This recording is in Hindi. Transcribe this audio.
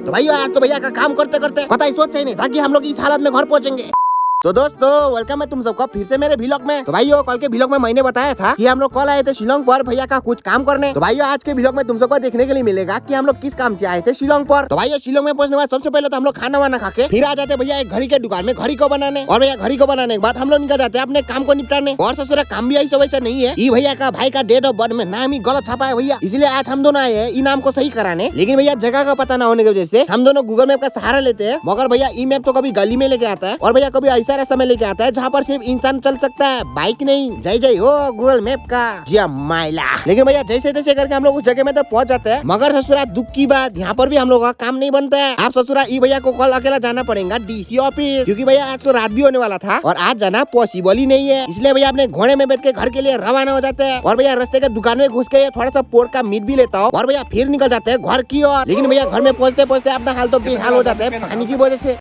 तो भाई आज तो भैया का काम करते करते पता ही सोचा ही नहीं था कि हम लोग इस हालत में घर पहुंचेंगे। तो दोस्तों वेलकम है तुम सबका फिर से मेरे व्लॉग में। तो भाइयों कल के व्लॉग में मैंने बताया था कि हम लोग कल आए थे शिलोंग पर भैया का कुछ काम करने। तो भाइयों आज के व्लॉग में तुम सबको देखने के लिए मिलेगा कि हम लोग किस काम से आए थे शिलोंग पर। तो भाइयों शिलोंग में पहुंचने के बाद सबसे पहले तो हम लोग खाना वाना खा के फिर आ जाते भैया एक घड़ी के दुकान में घड़ी को बनाने। और भैया घड़ी को बनाने के बाद हम लोग निकल जाते हैं अपने काम को निपटाने। और ससुरा काम भी ऐसा वैसा नहीं है, ये भैया का भाई का डेट ऑफ बर्थ में नाम ही गलत छापा है भैया, इसलिए आज हम दोनों आए हैं ई नाम को सही कराने। लेकिन भैया जगह का पता न होने की वजह से हम दोनों गूगल मैप का सहारा लेते हैं। मगर भैया ई मैप तो कभी गली में लेके आता है और भैया कभी ऐसा रास्ता में लेके आता है जहाँ पर सिर्फ इंसान चल सकता है, बाइक नहीं। जय जय हो गूगल मैप का जिया माइला। लेकिन भैया जैसे तैसे करके हम लोग उस जगह में तो पहुंच जाते हैं। मगर ससुरा दुख की बात यहाँ पर भी हम लोग का काम नहीं बनता है। आप ससुरा ई भैया को कल अकेला जाना पड़ेगा डीसी ऑफिस, क्योंकि भैया आज तो रात भी होने वाला था और आज जाना पॉसिबल ही नहीं है। इसलिए भैया अपने घोड़े में बैठ के घर के लिए रवाना हो जाते हैं। और भैया रास्ते के दुकान में घुस के थोड़ा सा पोर्क का मीट भी लेता हूँ और भैया फिर निकल जाते हैं घर की ओर। लेकिन भैया घर में पहुंचते पहुंचते अपना हाल तो बेहाल हो जाता है पानी की वजह से।